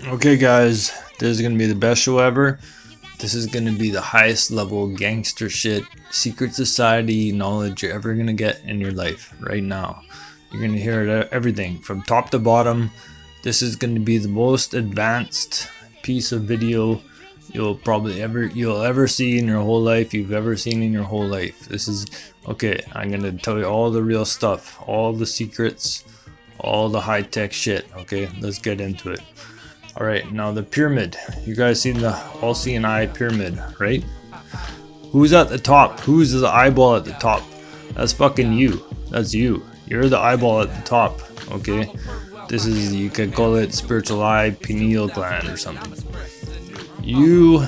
Okay guys, this is gonna be the best show ever. This is gonna be the highest level gangster shit, secret society knowledge you're ever gonna get in your life right now. You're gonna hear everything from top to bottom. This is gonna be the most advanced piece of video you'll ever see in your whole life, you've ever seen in your whole life. This is okay. I'm gonna tell you all the real stuff, all the secrets, all the high-tech shit. Okay, let's get into it. Alright, now the pyramid. You guys seen the all-seeing eye pyramid, right? Who's at the top? Who's the eyeball at the top? That's fucking you. That's you. You're the eyeball at the top, okay? This is, you could call it spiritual eye, pineal gland or something. Your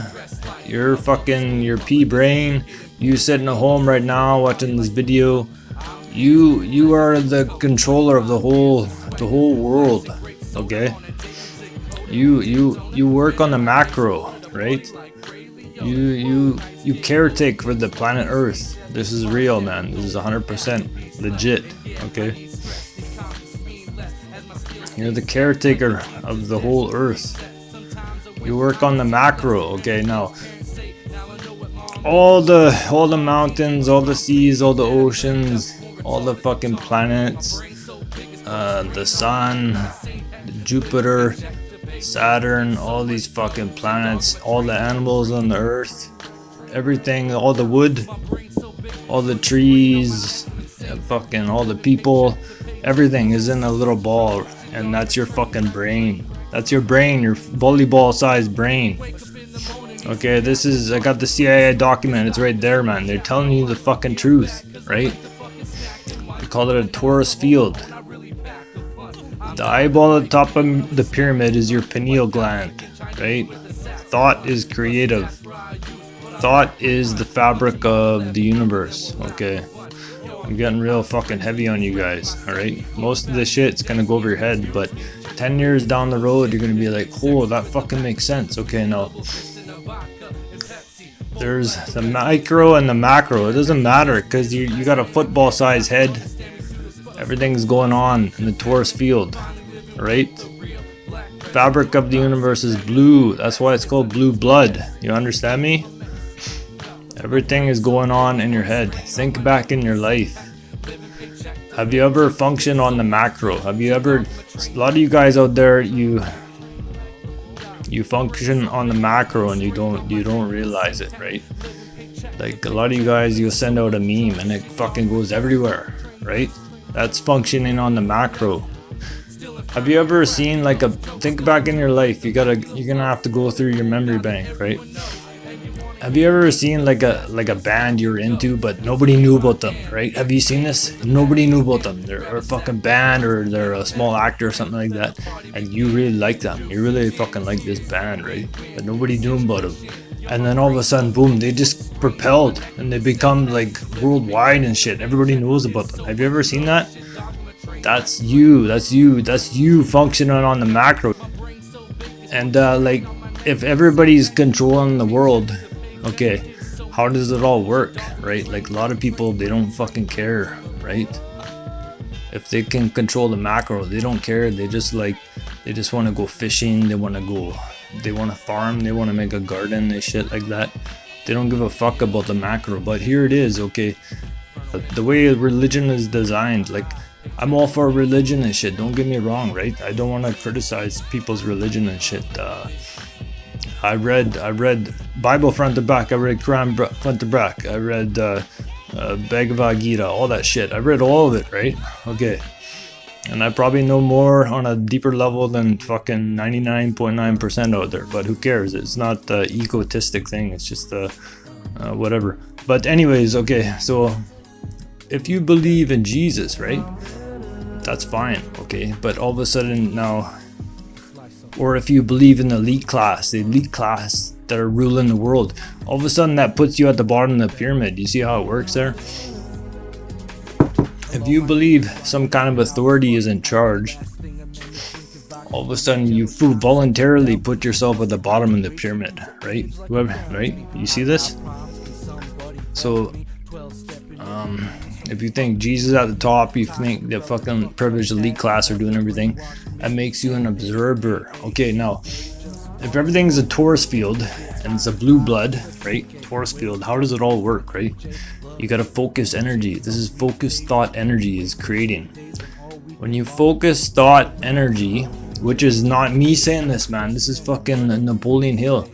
pea brain, you sitting at home right now watching this video, you are the controller of the whole world, okay? You work on the macro, right? You caretake for the planet Earth. This is real, man. This is 100% legit, okay? You're the caretaker of the whole Earth. You work on the macro, okay? Now, all the mountains, all the seas, all the oceans, all the fucking planets, the sun, Jupiter, Saturn, all these fucking planets, all the animals on the earth, everything, all the wood, all the trees, fucking all the people, everything is in a little ball, and that's your fucking brain. That's your brain, your volleyball sized brain. Okay, I got the CIA document, it's right there, man. They're telling you the fucking truth, right? They call it a torus field. The eyeball at the top of the pyramid is your pineal gland, right? Thought is creative. Thought is the fabric of the universe, okay? I'm getting real fucking heavy on you guys, alright? Most of the shit's gonna go over your head, but 10 years down the road, you're gonna be like, oh, that fucking makes sense. Okay, now, there's the micro and the macro. It doesn't matter, because you got a football-sized head. Everything's going on in the torus field, right? Fabric of the universe is blue. That's why it's called blue blood. You understand me? Everything is going on in your head. Think back in your life. Have you ever functioned on the macro? Have you ever? A lot of you guys out there, you function on the macro and you don't realize it, right? Like a lot of you guys, you'll send out a meme and it fucking goes everywhere, right? That's functioning on the macro. Have you ever seen think back in your life, you're gonna have to go through your memory bank, right? Have you ever seen like a band you're into but nobody knew about them, right? Have you seen this? Nobody knew about them. They're a fucking band or they're a small actor or something like that, and you really like them. You really fucking like this band, right? But nobody knew about them. And then all of a sudden, boom, they just propelled and they become like worldwide and shit. Everybody knows about them. Have you ever seen that? That's you. That's you functioning on the macro. And like, if everybody's controlling the world, okay, how does it all work, right? Like a lot of people, they don't fucking care, right? If they can control the macro, they don't care. They just want to go fishing. They want to farm. They want to make a garden and shit like that. They don't give a fuck about the macro. But here it is, okay? The way religion is designed, like, I'm all for religion and shit. Don't get me wrong, right? I don't want to criticize people's religion and shit. I read Bible front to back. I read Quran front to back. I read Bhagavad Gita, all that shit. I read all of it, right? Okay. And I probably know more on a deeper level than fucking 99.9% out there. But who cares? It's not the egotistic thing. It's just whatever. But anyways, okay. So if you believe in Jesus, right? That's fine, okay? But all of a sudden now, or if you believe in the elite class that are ruling the world, all of a sudden that puts you at the bottom of the pyramid. You see how it works there? If you believe some kind of authority is in charge, all of a sudden you voluntarily put yourself at the bottom of the pyramid, right? Right? You see this? So If you think Jesus at the top, you think the fucking privileged elite class are doing everything, that makes you an observer. Okay, now, if everything's a Taurus field and it's a blue blood, right? Taurus field, how does it all work, right? You gotta focus energy. This is focused thought energy is creating. When you focus thought energy, which is not me saying this, man. This is fucking Napoleon Hill.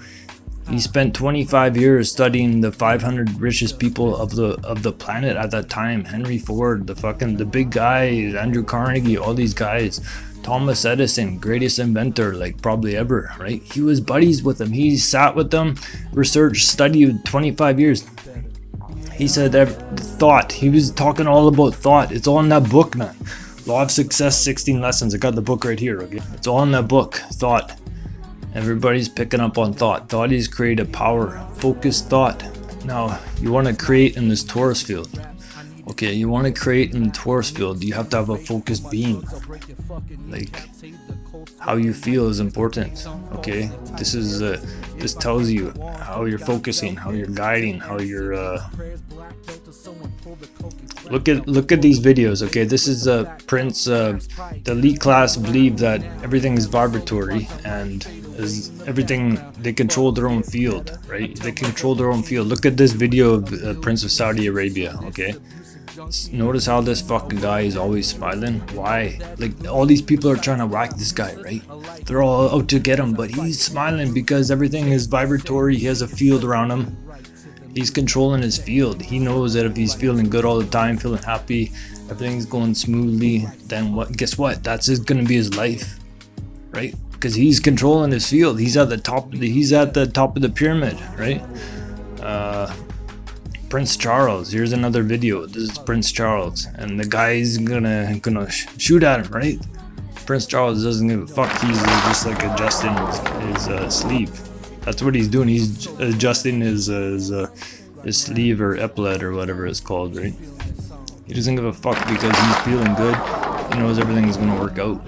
He spent 25 years studying the 500 richest people of the planet at that time. Henry Ford, the big guys, Andrew Carnegie, all these guys. Thomas Edison, greatest inventor like probably ever, right? He was buddies with them. He sat with them, researched, studied 25 years. He said thought. He was talking all about thought. It's all in that book, man. Law of Success, 16 Lessons. I got the book right here, okay? It's all in that book, thought. Everybody's picking up on thought. Thought is create a power, focused thought. Now, you want to create in this Taurus field. Okay, you want to create in the Taurus field, you have to have a focused beam. Like, how you feel is important, okay? This tells you how you're focusing, how you're guiding, how you're, Look at these videos, okay? This is Prince. The elite class believe that everything is vibratory and is everything. They control their own field, right? They control their own field. Look at this video of Prince of Saudi Arabia, okay? Notice how this fucking guy is always smiling. Why? Like, all these people are trying to whack this guy, right? They're all out to get him, but he's smiling because everything is vibratory. He has a field around him. He's controlling his field. He knows that if he's feeling good all the time, feeling happy, everything's going smoothly, then what? Guess what? That's gonna be his life, right? Because he's controlling his field. He's at the top. He's at the top of the pyramid, right? Prince Charles. Here's another video. This is Prince Charles, and the guy's gonna shoot at him, right? Prince Charles doesn't give a fuck. He's just like adjusting his sleeve. That's what he's doing. He's adjusting his sleeve or epaulet or whatever it's called, right? He doesn't give a fuck because he's feeling good. He knows everything's gonna work out.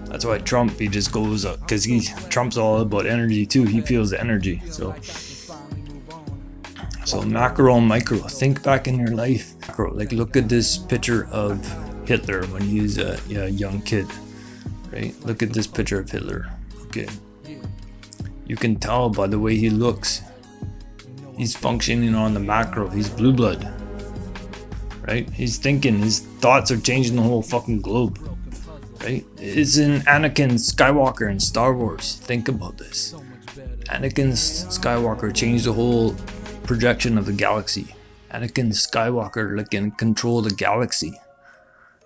That's why Trump, he just goes up because Trump's all about energy too. He feels the energy. So macro and micro. Think back in your life. Macro, like look at this picture of Hitler when he's a young kid, right? Look at this picture of Hitler. Okay. You can tell by the way he looks. He's functioning on the macro. He's blue blood, right? He's thinking. His thoughts are changing the whole fucking globe, right? It's in Anakin Skywalker in Star Wars. Think about this. Anakin Skywalker changed the whole projection of the galaxy. Anakin Skywalker can control the galaxy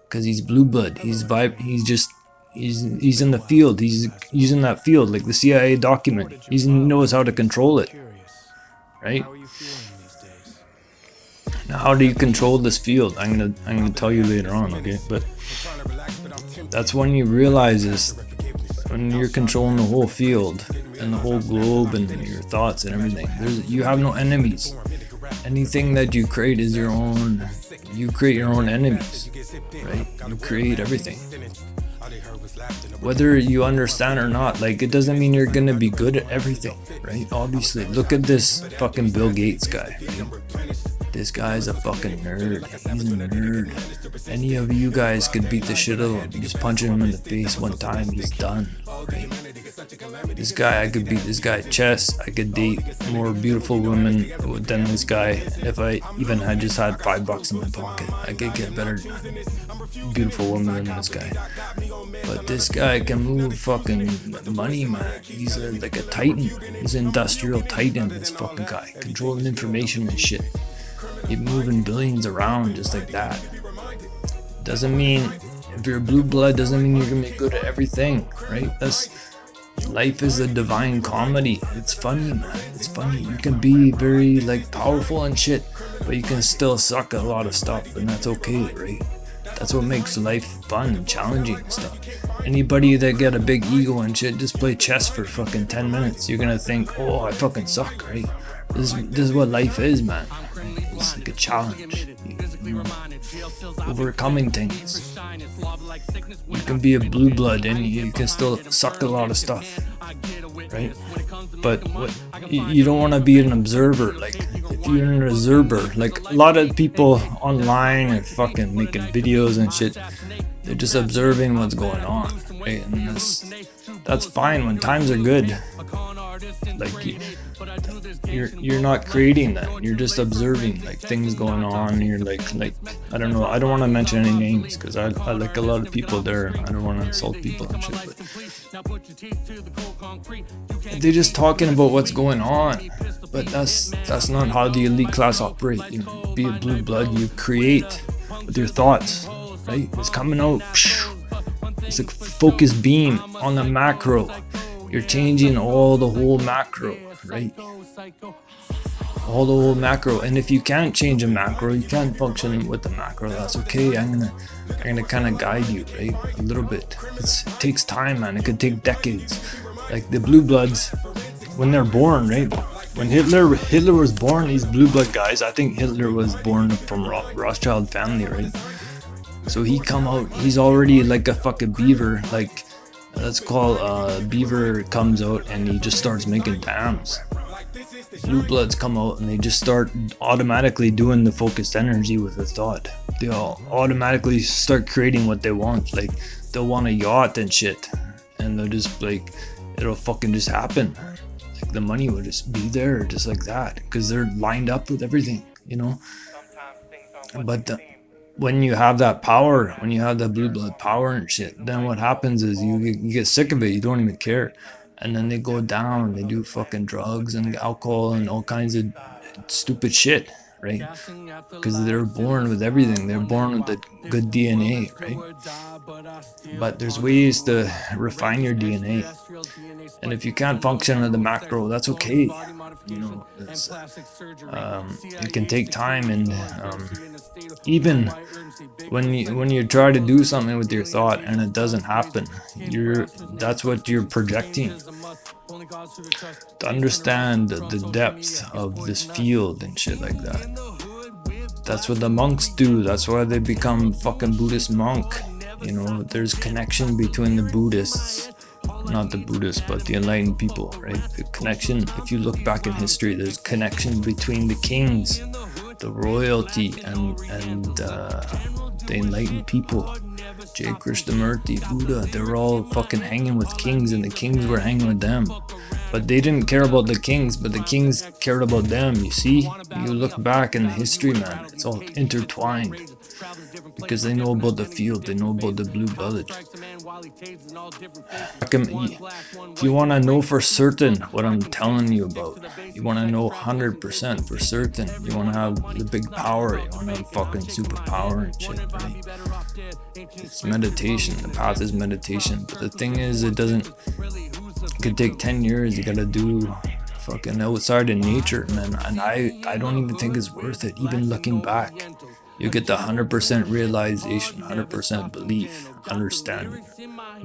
because he's blue blood. He's in the field. He's using that field like the CIA document. He knows how to control it, right? Now, how do you control this field? I'm gonna tell you later on, okay? But that's when you realize is when you're controlling the whole field and the whole globe and your thoughts and everything. You have no enemies. Anything that you create is your own. You create your own enemies, right? You create everything. Whether you understand or not, like, it doesn't mean you're gonna be good at everything, right? Obviously, look at this fucking Bill Gates guy, right? This guy's a fucking nerd. He's a nerd. Any of you guys could beat the shit out of him. You just punch him in the face one time, he's done, right? This guy, I could beat this guy at chess. I could date more beautiful women than this guy. If I even had just had $5 in my pocket, I could get better beautiful woman than this guy. But this guy can move fucking money, man. He's like a titan. He's an industrial titan, this fucking guy. Controlling information and shit. He's moving billions around just like that. Doesn't mean, if you're blue blood, doesn't mean you're gonna be good at everything, right? Life is a divine comedy. It's funny, man. It's funny. You can be very like powerful and shit, but you can still suck at a lot of stuff, and that's okay, right? That's what makes life fun and challenging and stuff. Anybody that get a big ego and shit, just play chess for fucking 10 minutes. You're gonna think, oh, I fucking suck, right? This is what life is, man. It's like a challenge. Overcoming things. You can be a blue blood and you can still suck a lot of stuff, right? But you don't want to be an observer. Like, if you're an observer, like a lot of people online are fucking making videos and shit, they're just observing what's going on, right? And that's fine when times are good. Like you're not creating that, you're just observing like things going on. You're like I don't know, I don't want to mention any names because I like a lot of people there and I don't want to insult people and shit, but they're just talking about what's going on. But that's not how the elite class operate. You know, be a blue blood, you create with your thoughts, right? It's coming out, it's a focused beam on the macro. You're changing all the whole macro, right? All the whole macro. And if you can't change a macro, you can't function with the macro, that's okay. I'm gonna kind of guide you, right? A little bit. It takes time, man. It could take decades. Like the blue bloods, when they're born, right? When Hitler was born, these blue blood guys, I think Hitler was born from Rothschild family, right? So he come out, he's already like a fucking beaver, like let's call beaver comes out and he just starts making dams. Blue bloods come out and they just start automatically doing the focused energy with the thought. They all automatically start creating what they want. Like they'll want a yacht and shit, and they'll just like, it'll fucking just happen. Like the money will just be there just like that because they're lined up with everything, you know. But when you have that power, when you have that blue blood power and shit, then what happens is you get sick of it. You don't even care. And then they go down, they do fucking drugs and alcohol and all kinds of stupid shit, right? Because they're born with everything. They're born with the good DNA, right? But there's ways to refine your DNA. And if you can't function at the macro, that's okay. You know, it can take time, and even when you try to do something with your thought and it doesn't happen, that's what you're projecting. To understand the depth of this field and shit like that. That's what the monks do. That's why they become fucking Buddhist monk. You know, there's connection between the Buddhists, not the Buddhists, but the enlightened people, right? The connection, if you look back in history, there's connection between the kings, the royalty, and the enlightened people. J. Krishnamurti, Buddha, they were all fucking hanging with kings, and the kings were hanging with them. But they didn't care about the kings, but the kings cared about them, you see? You look back in history, man, it's all intertwined. Because they know about the field, they know about the blue blood. If you want to know for certain what I'm telling you about, you want to know 100% for certain, you want to have the big power, you want to have fucking superpower and shit, right? It's meditation, the path is meditation. But the thing is, it could take 10 years, you gotta do fucking outside in nature, man. And I don't even think it's worth it, even looking back. You get the 100% realization, 100% belief, understanding.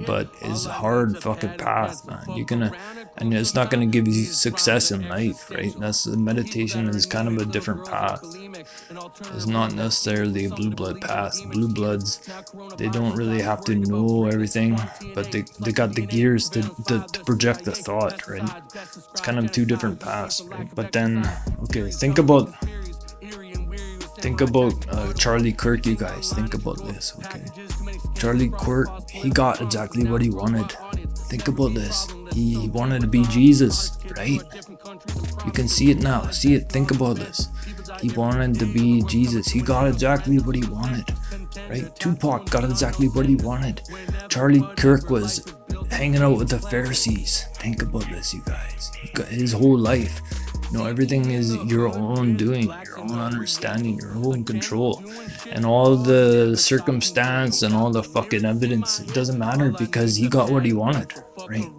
But it's a hard fucking path, man. And it's not gonna give you success in life, right? Meditation is kind of a different path. It's not necessarily a blue blood path. Blue bloods, they don't really have to know everything, but they got the gears to project the thought, right? It's kind of two different paths, right? But then, okay, think about Charlie Kirk, you guys. Think about this, okay? Charlie Kirk, he got exactly what he wanted. Think about this. He wanted to be Jesus, right? You can see it now. See it. Think about this. He wanted to be Jesus. He got exactly what he wanted, right? Tupac got exactly what he wanted. Charlie Kirk was hanging out with the Pharisees. Think about this, you guys. His whole life. You know, everything is your own doing, your own understanding, your own control. And all the circumstance and all the fucking evidence, it doesn't matter because he got what he wanted, right?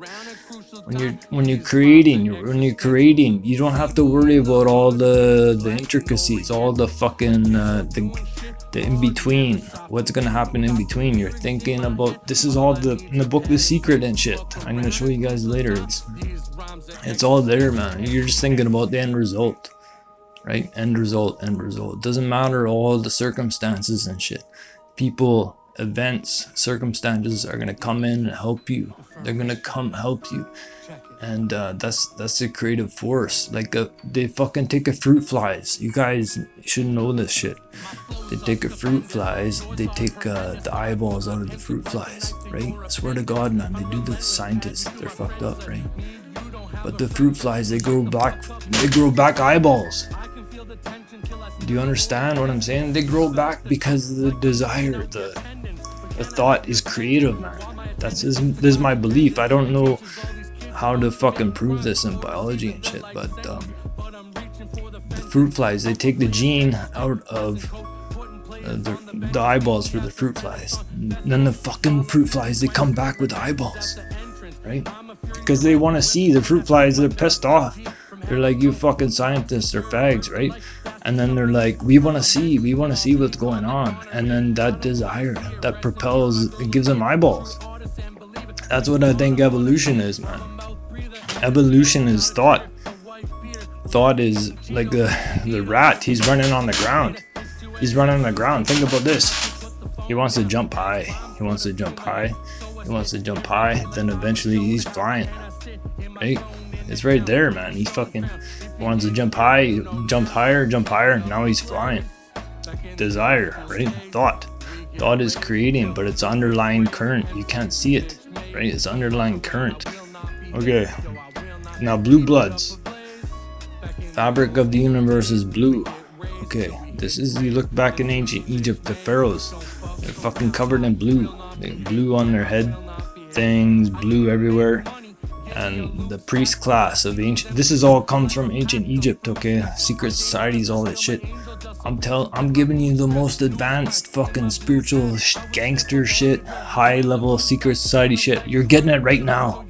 When you're creating, you don't have to worry about all the intricacies, all the fucking the in between. What's gonna happen in between? You're thinking about, this is all in the book The Secret and shit. I'm gonna show you guys later. It's all there, man. You're just thinking about the end result, right? End result. It doesn't matter all the circumstances and shit. People events, circumstances are gonna come in and help you. They're gonna come help you, and that's the creative force. Like they fucking take a fruit flies. You guys should know this shit. They take a fruit flies. They take the eyeballs out of the fruit flies, right? I swear to God, man, they do this. Scientists, they're fucked up, right? But the fruit flies, they grow back eyeballs. Do you understand what I'm saying? They grow back because the desire, the thought is creative, man. This is my belief. I don't know how to fucking prove this in biology and shit, but the fruit flies, they take the gene out of the eyeballs for the fruit flies. And then the fucking fruit flies, they come back with eyeballs, right? Because they want to see the fruit flies. They're pissed off. They're like, you fucking scientists are fags, right? And then they're like, we want to see what's going on. And then that desire, that propels, it gives them eyeballs. That's what I think evolution is, man. Evolution is thought. Thought is like the rat. He's running on the ground. He's running on the ground. Think about this. He wants to jump high. He wants to jump high. He wants to jump high. Then eventually he's flying. Right? It's right there, man. He fucking wants to jump high, jump higher, now he's flying. Desire, right? Thought is creating, but it's underlying current. You can't see it, right? It's underlying current. Okay, now blue bloods. Fabric of the universe is blue. Okay, this is, you look back in ancient Egypt, the pharaohs, they're fucking covered in blue. They blue on their head things, blue everywhere. And the priest class of ancient, this is all comes from ancient Egypt, okay? Secret societies, all that shit. I'm giving you the most advanced fucking spiritual gangster shit, high level secret society shit. You're getting it right now.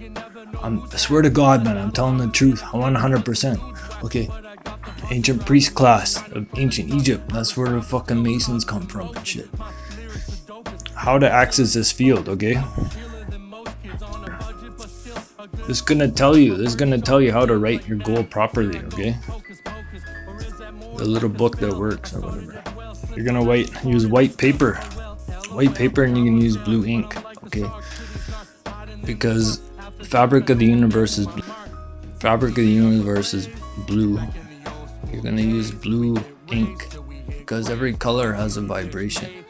I swear to God, man, I'm telling the truth, 100%. Okay, ancient priest class of ancient Egypt. That's where the fucking Masons come from and shit. How to access this field, okay? This is gonna tell you how to write your goal properly, okay? The little book that works or whatever. You're gonna use white paper, and you can use blue ink, okay? Because fabric of the universe is blue. You're gonna use blue ink because every color has a vibration.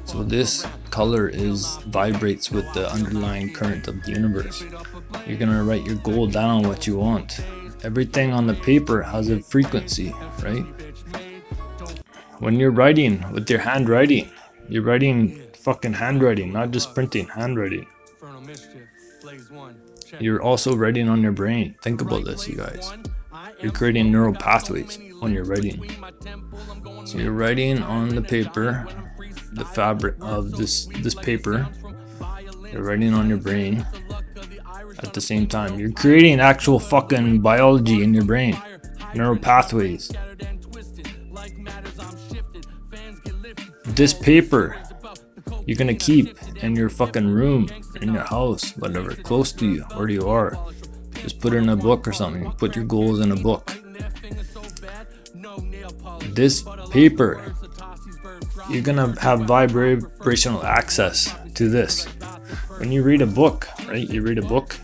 So this color vibrates with the underlying current of the universe. You're gonna write your goal down, what you want. Everything on the paper has a frequency, right? When you're writing with your handwriting, you're writing fucking handwriting, not just printing, handwriting. You're also writing on your brain. Think about this, you guys. You're creating neural pathways when you're writing. So you're writing on the paper, the fabric of this paper. You're writing on your brain. At the same time, you're creating actual fucking biology in your brain, neural pathways. This paper you're gonna keep in your fucking room, in your house, whatever, close to you, where you are. Just put it in a book or something. Put your goals in a book. This paper, you're gonna have vibrational access to this. When you read a book, right? You read a book.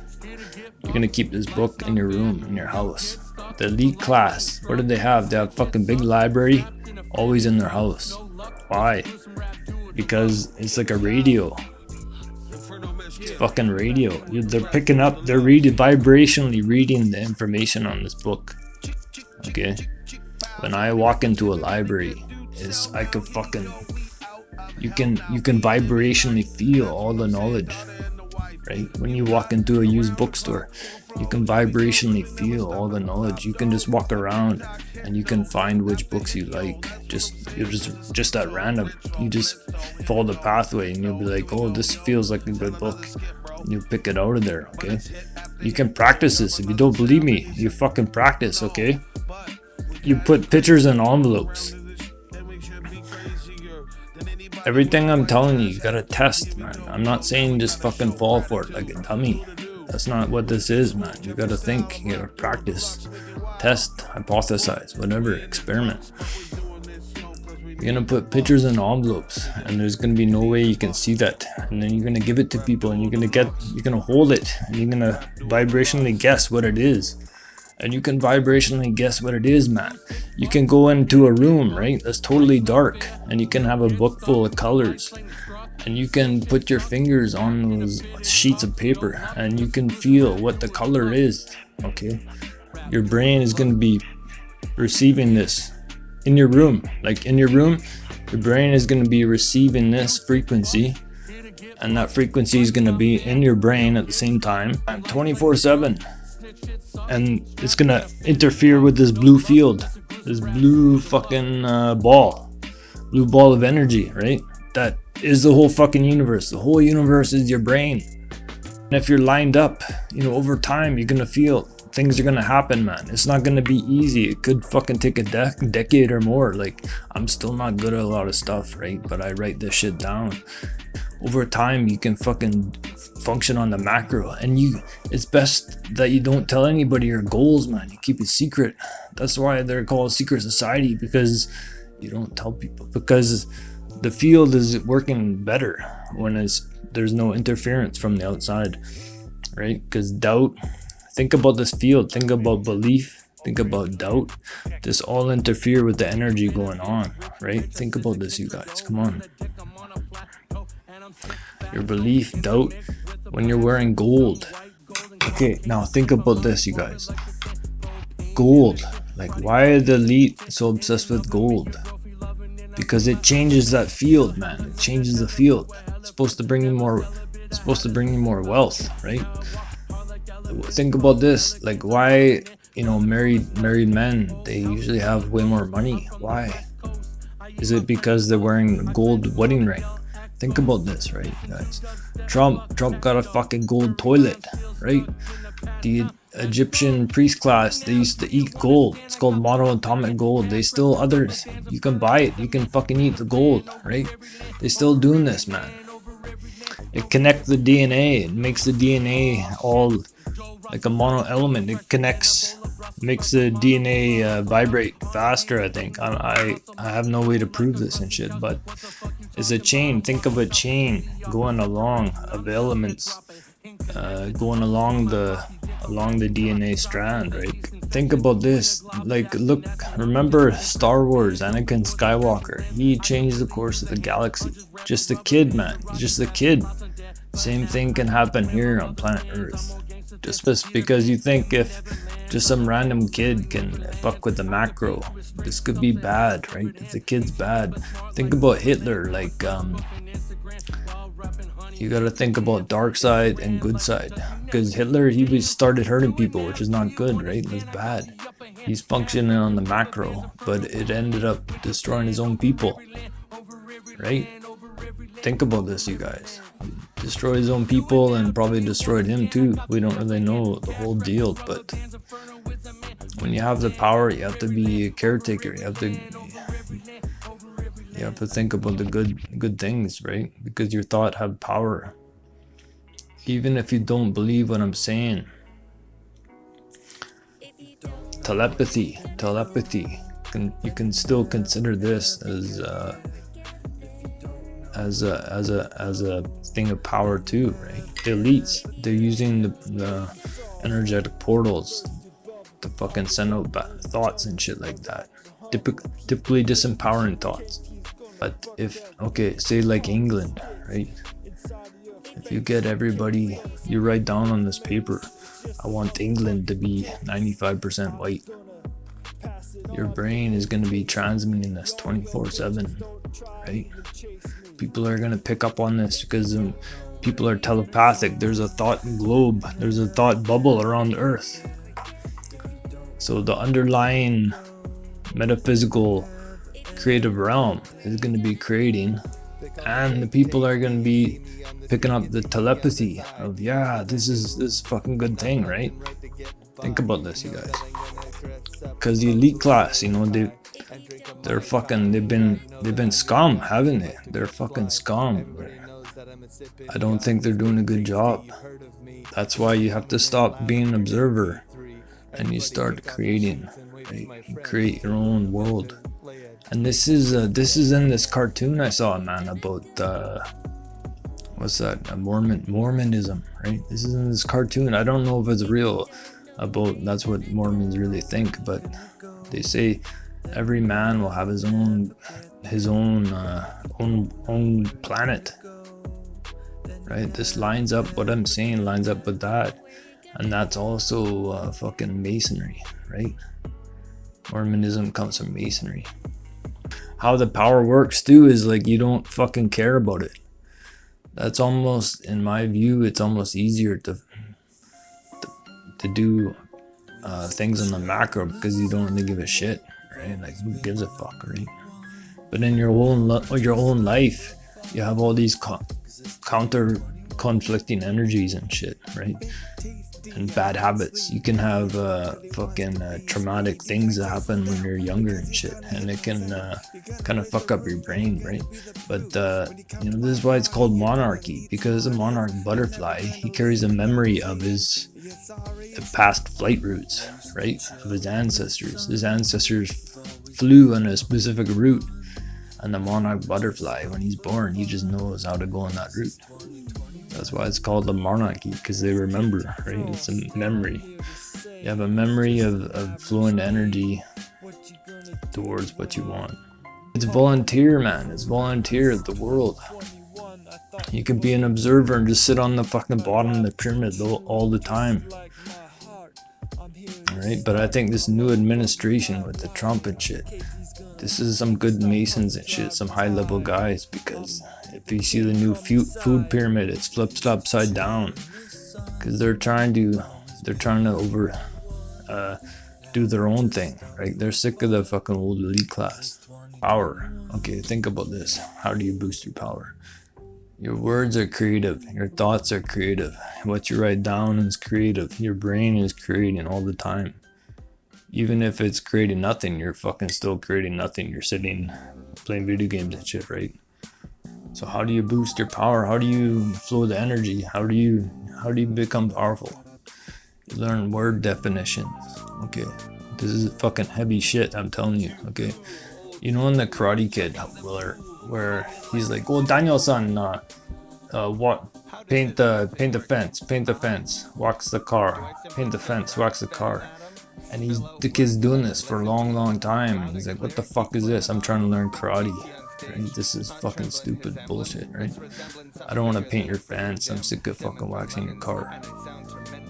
You're gonna keep this book in your room, in your house. The elite class, what do they have? They have fucking big library, always in their house. Why? Because it's like a radio. It's fucking radio. They're picking up, they're vibrationally reading the information on this book. Okay? When I walk into a library, I could fucking, you can vibrationally feel all the knowledge. Right? When you walk into a used bookstore, you can vibrationally feel all the knowledge. You can just walk around and you can find which books you like. You're just at random. You just follow the pathway and you'll be like, oh, this feels like a good book. And you pick it out of there, okay? You can practice this. If you don't believe me, you fucking practice, okay? You put pictures in envelopes. Everything I'm telling you, you gotta test, man. I'm not saying just fucking fall for it like a dummy. That's not what this is, man. You gotta think, you gotta practice, test, hypothesize, whatever, experiment. You're gonna put pictures in envelopes, and there's gonna be no way you can see that. And then you're gonna give it to people, and you're gonna hold it, and you're gonna vibrationally guess what it is. And you can vibrationally guess what it is, man. You can go into a room, right, that's totally dark, and you can have a book full of colors, and you can put your fingers on those sheets of paper, and you can feel what the color is. Okay, your brain is gonna be receiving this in your room. Like in your room, your brain is going to be receiving this frequency, and that frequency is going to be in your brain at the same time 24/7, and it's going to interfere with this blue field, this blue fucking blue ball of energy, right? That is the whole fucking universe. The whole universe is your brain. And if you're lined up, over time, you're going to feel things are gonna happen, man. It's not gonna be easy. It could fucking take a decade or more. Like, I'm still not good at a lot of stuff, right? But I write this shit down. Over time, you can fucking function on the macro, and it's best that you don't tell anybody your goals, man. You keep it secret. That's why they're called secret society, because you don't tell people, because the field is working better when there's no interference from the outside, right? Because doubt, think about this field, think about belief, think about doubt. This all interfere with the energy going on, right? Think about this, you guys. Come on. Your belief, doubt, when you're wearing gold. Okay, now think about this, you guys. Gold. Like, why are the elite so obsessed with gold? Because it changes that field, man. It changes the field. It's supposed to bring you more wealth, right? Think about this, like, why married men, they usually have way more money. Why? Is it because they're wearing a gold wedding ring? Think about this, right, guys? Trump got a fucking gold toilet, right? The Egyptian priest class, they used to eat gold. It's called monoatomic gold. You can buy it, you can fucking eat the gold, right? They still doing this, man. It connects the DNA. It makes the DNA all like a mono element. It makes the DNA vibrate faster, I think. I have no way to prove this and shit, but it's a chain. Think of a chain going along of elements, going along the DNA strand, right? Think about this. Like, look, remember Star Wars, Anakin Skywalker. He changed the course of the galaxy. Just a kid, man. He's just a kid. Same thing can happen here on planet Earth. Just because you think if just some random kid can fuck with the macro, this could be bad, right? If the kid's bad, think about Hitler. Like, you gotta think about dark side and good side, because Hitler, he started hurting people, which is not good, right? That's bad. He's functioning on the macro, but it ended up destroying his own people, right? Think about this, you guys. Destroyed his own people and probably destroyed him too. We don't really know the whole deal, but when you have the power, you have to be a caretaker. You have to think about the good things, right? Because your thought have power. Even if you don't believe what I'm saying. Telepathy. You can still consider this as a thing of power too, right? The elites, they're using the energetic portals to fucking send out thoughts and shit like that. Typically disempowering thoughts. But say like England, right? If you get everybody, you write down on this paper, I want England to be 95% white. Your brain is going to be transmitting this 24/7, right? People are going to pick up on this because people are telepathic. There's a thought globe, there's a thought bubble around the earth. So the underlying metaphysical creative realm is going to be creating, and the people are going to be picking up the telepathy of, yeah, this is fucking good thing, right? Think about this, you guys. Because the elite class, they've been scum, haven't they? They're fucking scum. I don't think they're doing a good job. That's why you have to stop being an observer and you start creating, right? You create your own world. And this is in this cartoon I saw, man, about what's that? Mormonism, right? This is in this cartoon. I don't know if it's real about that's what Mormons really think, but they say every man will have his own planet, right? This lines up, what I'm saying lines up with that, and that's also fucking Masonry, right? Mormonism comes from Masonry. How the power works too is like you don't fucking care about it. That's almost, in my view, it's almost easier to do things on the macro because you don't really give a shit, right? Like who gives a fuck, right? But in your own life, you have all these counter conflicting energies and shit, right? And bad habits. You can have traumatic things that happen when you're younger and shit, and it can kind of fuck up your brain, right? But this is why it's called monarchy, because a monarch butterfly, he carries a memory of his past flight routes, right? Of his ancestors. His ancestors flew on a specific route, and the monarch butterfly, when he's born, he just knows how to go on that route. That's why it's called the monarchy, because they remember, right? It's a memory. You have a memory of flowing energy towards what you want. It's volunteer, man. It's volunteer the world. You can be an observer and just sit on the fucking bottom of the pyramid all the time. Alright, but I think this new administration with the Trump and shit, this is some good Masons and shit, some high level guys, because if you see the new food pyramid, it's flipped upside down because they're trying to do their own thing, right? They're sick of the fucking old elite class. Power. Okay, think about this. How do you boost your power? Your words are creative. Your thoughts are creative. What you write down is creative. Your brain is creating all the time. Even if it's creating nothing, you're fucking still creating nothing. You're sitting playing video games and shit, right? So how do you boost your power? How do you flow the energy? How do you become powerful? You learn word definitions. Okay, this is fucking heavy shit, I'm telling you. Okay, you know in the Karate Kid where he's like, "Oh, Daniel-san, what? Paint the fence, wax the car, paint the fence, wax the car." And the kid's doing this for a long time, and he's like, "What the fuck is this? I'm trying to learn karate. Right? This is fucking stupid bullshit, right? I don't want to paint your fence. I'm sick of fucking waxing your car."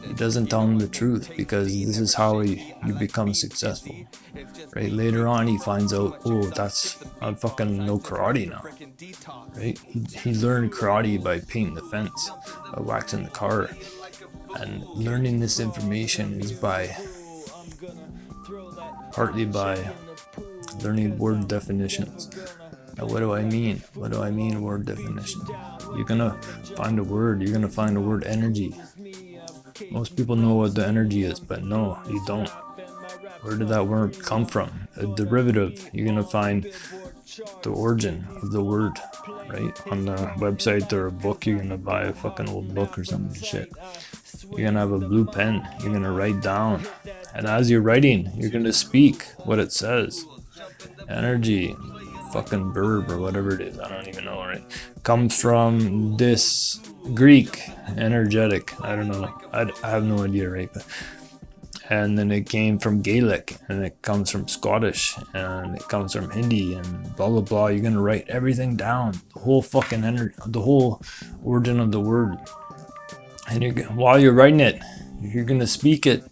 He doesn't tell him the truth, because this is how you become successful, right? Later on, he finds out, oh, I fucking know karate now, right? He learned karate by painting the fence, by waxing the car, and learning this information is partly by learning word definitions. Now, what do I mean? What do I mean word definition? You're gonna find a word. You're gonna find the word energy. Most people know what the energy is, but no, you don't. Where did that word come from? A derivative. You're gonna find the origin of the word, right? On the website or a book, you're gonna buy a fucking old book or some shit. You're gonna have a blue pen. You're gonna write down. And as you're writing, you're gonna speak what it says. Energy, fucking verb or whatever it is, I don't even know, right? Comes from this Greek, energetic, I don't know, I have no idea, right? And then it came from Gaelic, and it comes from Scottish, and it comes from Hindi, and blah blah blah. You're gonna write everything down, the whole fucking energy, the whole origin of the word. And while you're writing it, you're gonna speak it,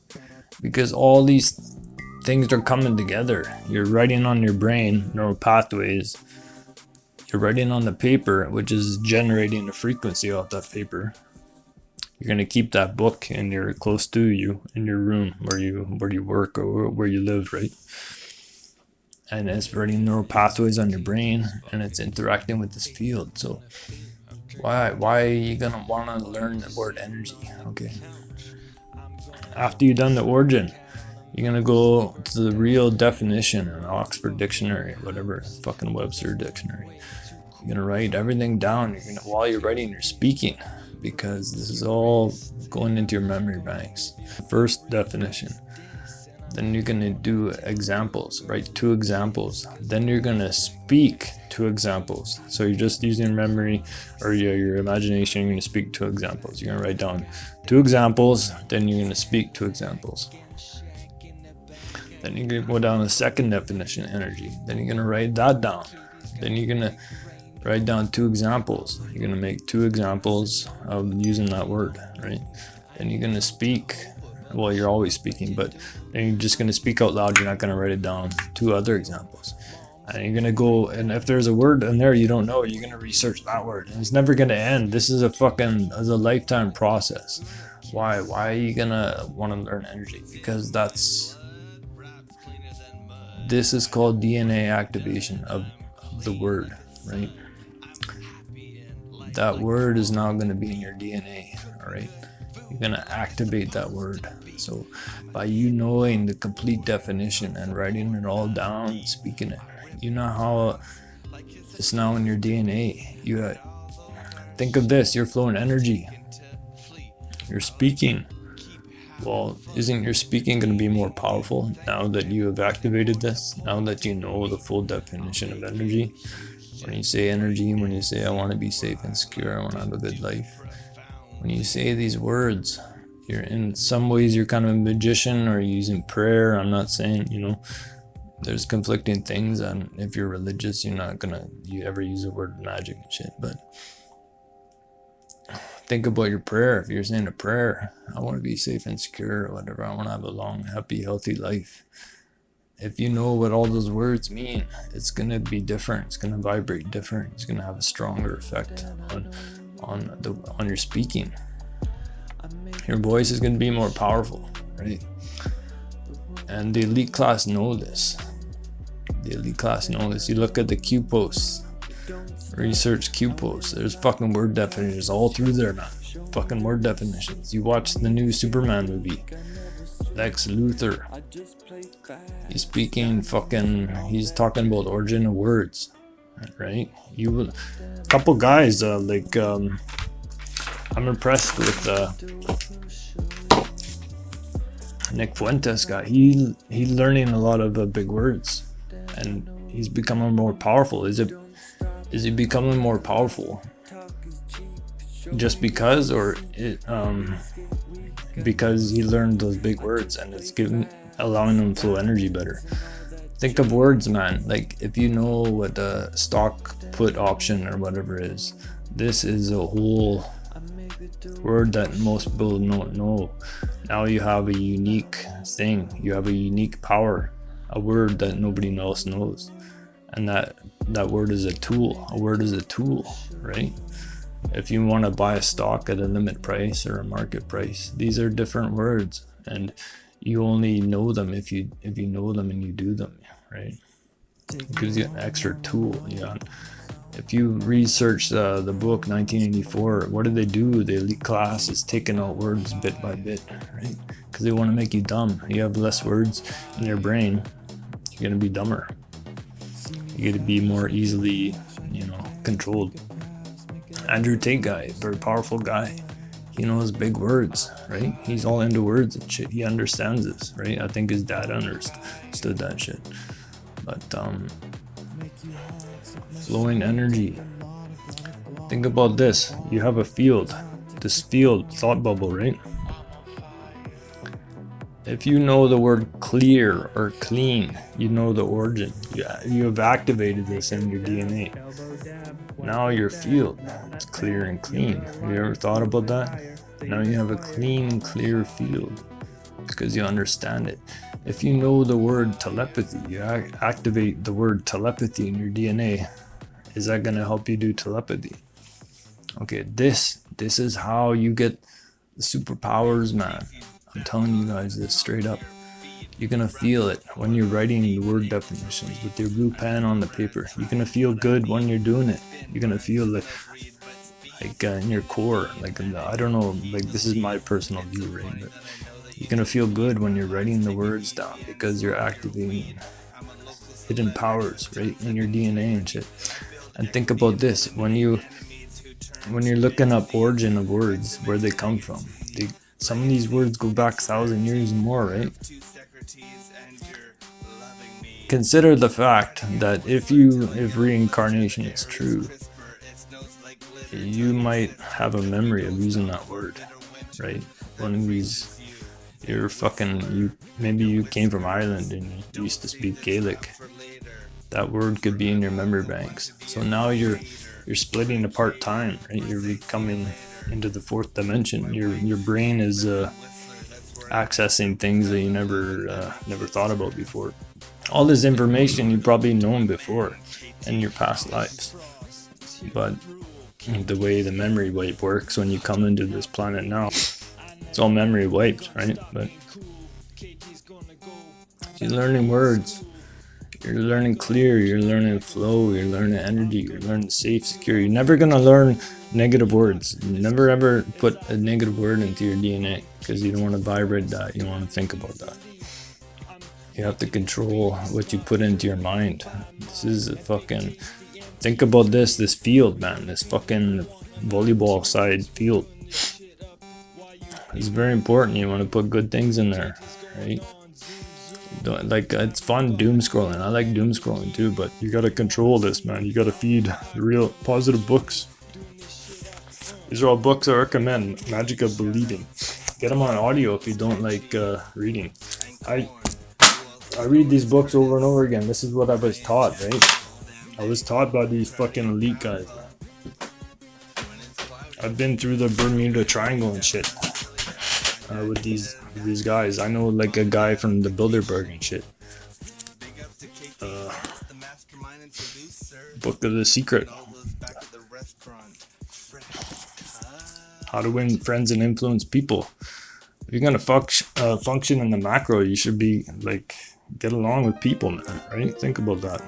because all these things are coming together. You're writing on your brain, neural pathways. You're writing on the paper, which is generating a frequency off that paper. You're gonna keep that book close to you in your room where you work or where you live, right? And it's writing neural pathways on your brain, and it's interacting with this field. So why are you gonna wanna learn the word energy? Okay. After you've done the origin, you're gonna go to the real definition in Oxford Dictionary, whatever, fucking Webster Dictionary. You're gonna write everything down. While you're writing, you're speaking, because this is all going into your memory banks. First definition: Then you're gonna do examples, write 2 examples. Then you're gonna speak 2 examples. So you're just using your memory or your imagination. You're gonna speak 2 examples. You're gonna write down 2 examples. Then you're gonna speak 2 examples. Then you're gonna go down the second definition, energy. Then you're gonna write that down. Then you're gonna write down 2 examples. You're gonna make 2 examples of using that word, right? Then you're gonna speak. Well, you're always speaking, but then you're just gonna speak out loud. You're not gonna write it down. 2 other examples, and you're gonna go. And if there's a word in there you don't know, you're gonna research that word. And it's never gonna end. This is a lifetime process. Why are you gonna want to learn energy? Because this is called DNA activation of the word, right? That word is now going to be in your DNA, all right? You're going to activate that word. So by you knowing the complete definition and writing it all down, speaking it, you know how it's now in your DNA. Think of this, you're flowing energy. You're speaking. Well, isn't your speaking going to be more powerful now that you have activated this? Now that you know the full definition of energy? When you say energy, when you say I want to be safe and secure, I want to have a good life. When you say these words, you're in some ways you're kind of a magician or using prayer. I'm not saying, there's conflicting things, and if you're religious, you're not gonna ever use the word magic and shit. But think about your prayer. If you're saying a prayer, I want to be safe and secure or whatever, I want to have a long, happy, healthy life. If you know what all those words mean, it's going to be different. It's going to vibrate different. It's going to have a stronger effect on your speaking. Your voice is going to be more powerful, right? And the elite class know this. You look at the Q posts. Research Q posts. There's fucking word definitions all through there, man. Fucking word definitions. You watch the new Superman movie. Lex Luthor. He's talking about origin of words, right? A couple guys, I'm impressed with Nick Fuentes guy. He's learning a lot of big words, and he's becoming more powerful. Is he becoming more powerful just because, or because he learned those big words and it's allowing him to flow energy better? Think of words, man. Like, if you know what a stock put option or whatever is, this is a whole word that most people don't know. Now you have a unique thing. You have a unique power, a word that nobody else knows. And that word is a tool. A word is a tool, right? If you want to buy a stock at a limit price or a market price, these are different words, and you only know them if you know them and you do them, right? It gives you an extra tool. If you research the book 1984, what do? The elite class is taking out words bit by bit, right? Because they want to make you dumb. You have less words in your brain, you're gonna be dumber. You gotta be more easily, controlled. Andrew Tate guy, very powerful guy. He knows big words, right? He's all into words and shit. He understands this, right? I think his dad understood that shit. But flowing energy. Think about this. You have a field. This field, thought bubble, right? If you know the word clear or clean, you know the origin. You have activated this in your DNA. Now your field is clear and clean. Have you ever thought about that? Now you have a clean, clear field because you understand it. If you know the word telepathy, you activate the word telepathy in your DNA. Is that going to help you do telepathy? Okay, this is how you get the superpowers, man. I'm telling you guys this straight up. You're gonna feel it when you're writing the word definitions with your blue pen on the paper. You're gonna feel good when you're doing it. You're gonna feel like in your core, I don't know, this is my personal view, right? But you're gonna feel good when you're writing the words down because you're activating hidden powers, right, in your DNA and shit. And think about this: when you're looking up origin of words, where they come from. Some of these words go back 1,000 years and more, right? consider the fact that if reincarnation is true, you might have a memory of using that word, right? One of these, maybe you came from Ireland and you used to speak Gaelic. That word could be in your memory banks. So now you're splitting apart time, right? You're coming into the fourth dimension. Your brain is accessing things that you never thought about before. All this information you've probably known before in your past lives, but the way the memory wipe works when you come into this planet now, it's all memory wiped, right? But you're learning words, you're learning clear, you're learning flow, you're learning energy, you're learning safe, secure. You're never gonna learn negative words. Never ever put a negative word into your DNA, because you don't want to vibrate that. You don't want to think about that. You have to control what you put into your mind. This is a fucking... Think about this field, man. This fucking volleyball side field. It's very important. You want to put good things in there, right? It's fun doom scrolling. I like doom scrolling too, but you gotta control this, man. You gotta feed the real positive books. These are all books I recommend. Magic of Believing. Get them on audio if you don't like reading. I read these books over and over again. This is what I was taught, right? I was taught by these fucking elite guys. I've been through the Bermuda Triangle and shit with these guys. I know like a guy from the Bilderberg and shit. Book of the Secret. How to win friends and influence people. If you're gonna function in the macro, you should be like get along with people, man. Right? Think about that.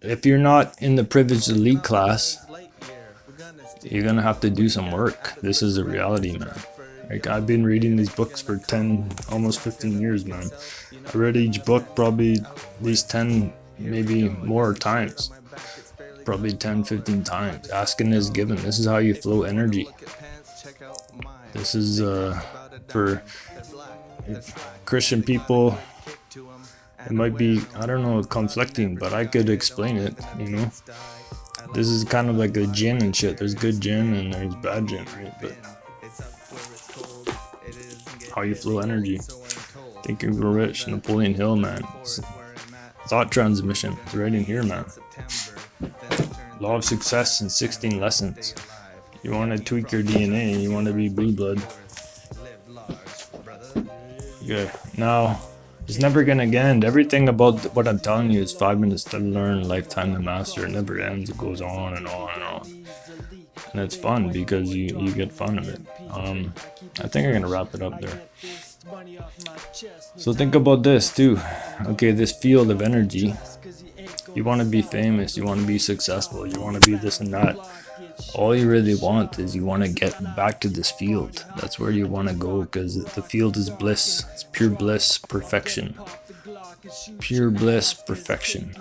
If you're not in the privileged elite class, you're gonna have to do some work. This is a reality, man. Like, I've been reading these books for 10, almost 15 years, man. I read each book probably at least 10, maybe more times. Probably 10, 15 times. Asking is given. This is how you flow energy. This is for Christian people. It might be, I don't know, conflicting, but I could explain it, you know. This is kind of like a gin and shit. There's good gin and there's bad gin, right? But how you flow energy. Think and Grow Rich, Napoleon Hill, man. Thought transmission. It's right in here, man. Law of Success in 16 lessons. You want to tweak your DNA, you want to be blue blood. Okay, now, it's never gonna end. Everything about what I'm telling you is 5 minutes to learn, lifetime to master. It never ends. It goes on and on and on. And it's fun because you get fun of it. I think I'm gonna wrap it up there. So think about this too. Okay, this field of energy. You want to be famous. You want to be successful. You want to be this and that. All you really want is you want to get back to this field. That's where you want to go, because the field is bliss. It's pure bliss, perfection. Pure bliss, perfection.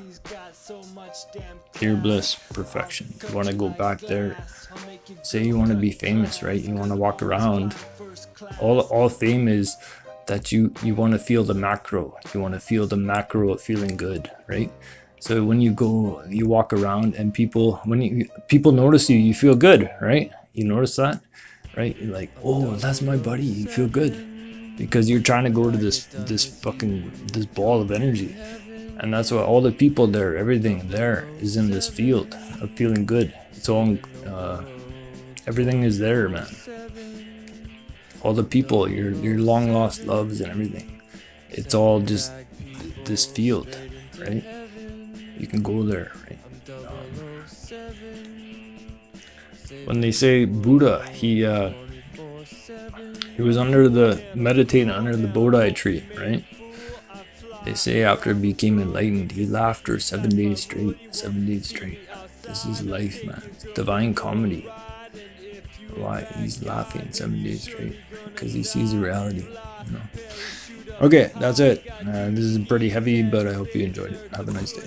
Pure bliss, perfection. You want to go back there. Say you want to be famous, right? You want to walk around. All fame is that you want to feel the macro. You want to feel the macro of feeling good, right? So when you walk around and people notice you, you feel good, right? You notice that, right? You're like, oh, that's my buddy. You feel good because you're trying to go to this ball of energy, and that's why all the people there, everything there is in this field of feeling good. It's all, everything is there, man. All the people, your long lost loves and everything. It's all just this field, right? You can go there, right? When they say Buddha, he was meditating under the Bodhi tree, right? They say after he became enlightened, he laughed for 7 days straight. 7 days straight. This is life, man. It's divine comedy. Why he's laughing 7 days straight? Because he sees the reality, you know. Okay, that's it. This is pretty heavy, but I hope you enjoyed it. Have a nice day.